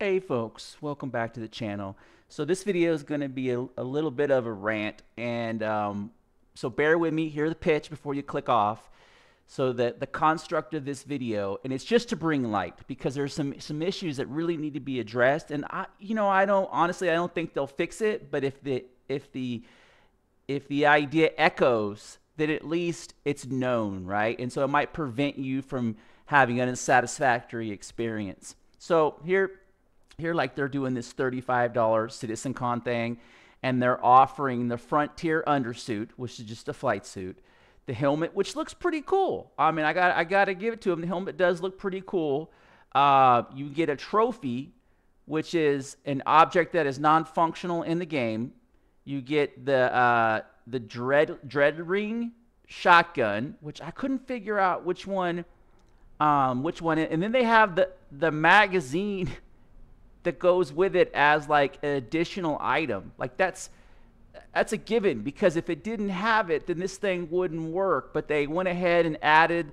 Hey folks, welcome back to the channel. So this video is going to be a little bit of a rant, and so bear with me, hear the pitch before you click off. So that the construct of this video, and it's just to bring light because there's some issues that really need to be addressed, and I don't honestly I don't think they'll fix it, but if the idea echoes, then at least it's known, right? And so it might prevent you from having an unsatisfactory experience. So here like they're doing this $35 CitizenCon thing, and they're offering the Frontier undersuit, which is just a flight suit, the helmet, which looks pretty cool. I mean, I gotta give it to them. The helmet does look pretty cool. You get a trophy, which is an object that is non-functional in the game. You get the dread ring shotgun, which I couldn't figure out which one. And then they have the magazine that goes with it as like an additional item. Like that's a given, because if it didn't have it, then this thing wouldn't work. But they went ahead and added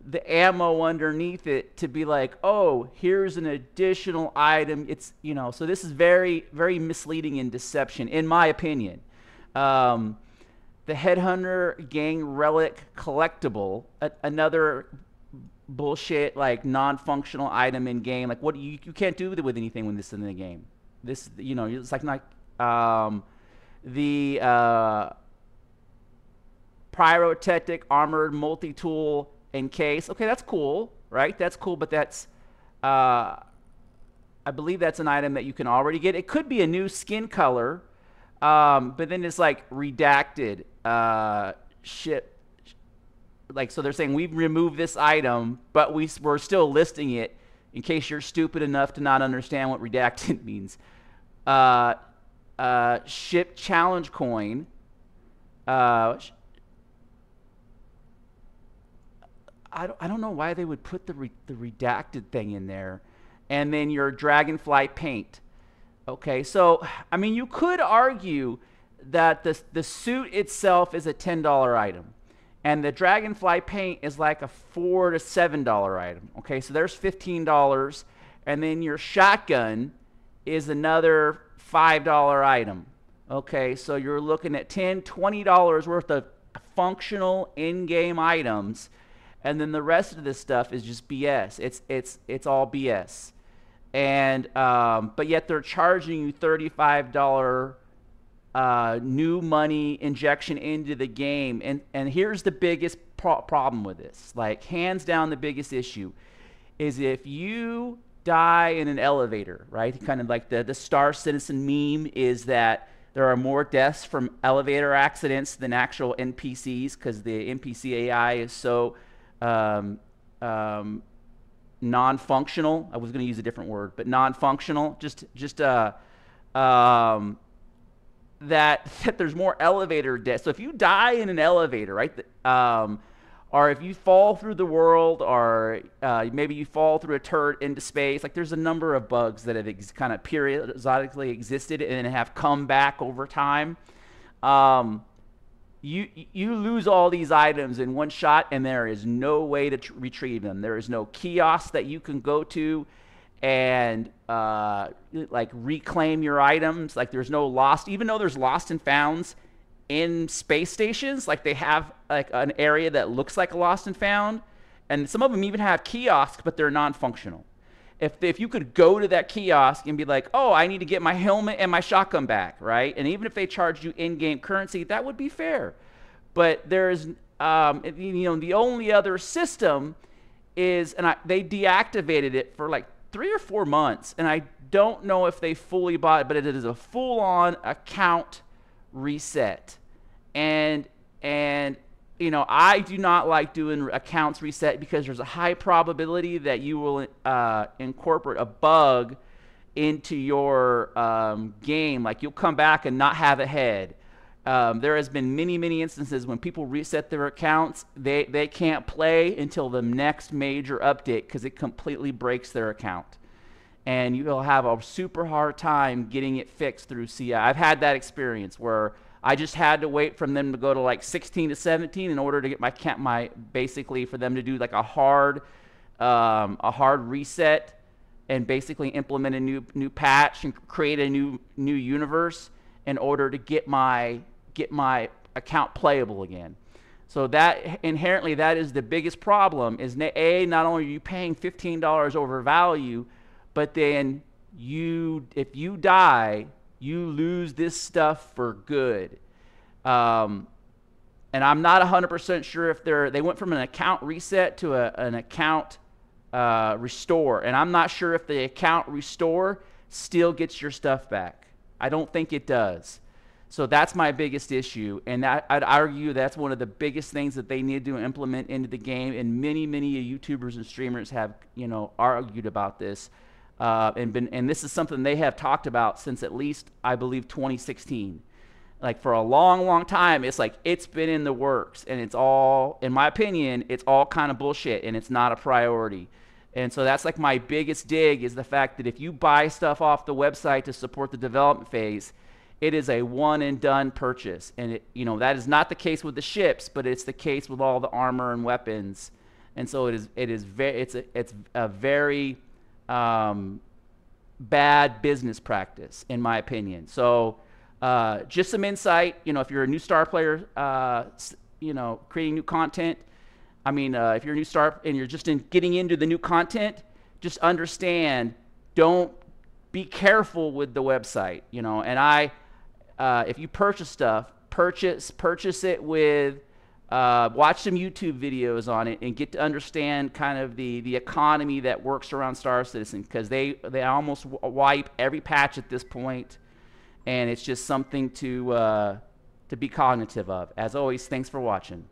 the ammo underneath it to be like, oh, here's an additional item. It's, so this is very, very misleading and deception, in my opinion. The Headhunter Gang Relic Collectible, another bullshit, like non-functional item in game. Like, what you can't do with anything when this is in the game. This, it's like not the pyrotechnic armored multi-tool encase. Okay, that's cool, right? That's cool, but that's I believe that's an item that you can already get. It could be a new skin color, but then it's like redacted ship. Like, so they're saying we've removed this item, but we're still listing it in case you're stupid enough to not understand what redacted means. Ship challenge coin. I don't know why they would put the redacted thing in there. And then your dragonfly paint. Okay, so I mean, you could argue that the suit itself is a $10 item, and the dragonfly paint is like a $4 to $7 item. Okay, so there's $15, and then your shotgun is another $5 item. Okay, so you're looking at $10, $20 worth of functional in-game items, and then the rest of this stuff is just BS. It's all BS. And but yet they're charging you $35 new money injection into the game. And here's the biggest problem with this. Like, hands down, the biggest issue is if you die in an elevator, right? Kind of like the Star Citizen meme is that there are more deaths from elevator accidents than actual NPCs, because the NPC AI is so non-functional. I was going to use a different word, but non-functional. That there's more elevator deaths. So if you die in an elevator, right, or if you fall through the world, or maybe you fall through a turret into space, like there's a number of bugs that have kind of periodically existed and have come back over time. You lose all these items in one shot, and there is no way to retrieve them. There is no kiosk that you can go to and like reclaim your items. Like, there's no lost, even though there's lost and founds in space stations. Like, they have like an area that looks like a lost and found, and some of them even have kiosks, but they're non-functional. If you could go to that kiosk and be like, oh, I need to get my helmet and my shotgun back, right? And even if they charged you in-game currency, that would be fair. But there's, the only other system is, and they deactivated it for like 3 or 4 months, and I don't know if they fully bought it, but it is a full-on account reset. And I do not like doing accounts reset, because there's a high probability that you will incorporate a bug into your game. Like, you'll come back and not have a head. There has been many instances when people reset their accounts, they can't play until the next major update, because it completely breaks their account. And you'll have a super hard time getting it fixed through CI. I've had that experience where I just had to wait for them to go to like 16 to 17 in order to get basically for them to do like a hard reset and basically implement a new patch and create a new universe in order to get my account playable again. So that inherently, that is the biggest problem. Is not only are you paying $15 over value, but then if you die, you lose this stuff for good. And I'm not 100% sure if they went from an account reset to an account restore, and I'm not sure if the account restore still gets your stuff back. I don't think it does. So that's my biggest issue, and I'd argue that's one of the biggest things that they need to implement into the game. And many YouTubers and streamers have argued about this, and this is something they have talked about since at least, I believe, 2016. Like for a long time, it's like it's been in the works, and it's all, in my opinion, it's all kind of bullshit, and it's not a priority. And so that's like my biggest dig, is the fact that if you buy stuff off the website to support the development phase, it is a one and done purchase. And that is not the case with the ships, but it's the case with all the armor and weapons. And so it's a very bad business practice, in my opinion. So just some insight, if you're a new star player, creating new content. I mean, if you're a new star and you're just getting into the new content, just understand, don't be careful with the website, and if you purchase stuff, purchase it with, watch some YouTube videos on it and get to understand kind of the economy that works around Star Citizen, because they almost wipe every patch at this point, and it's just something to be cognitive of. As always, thanks for watching.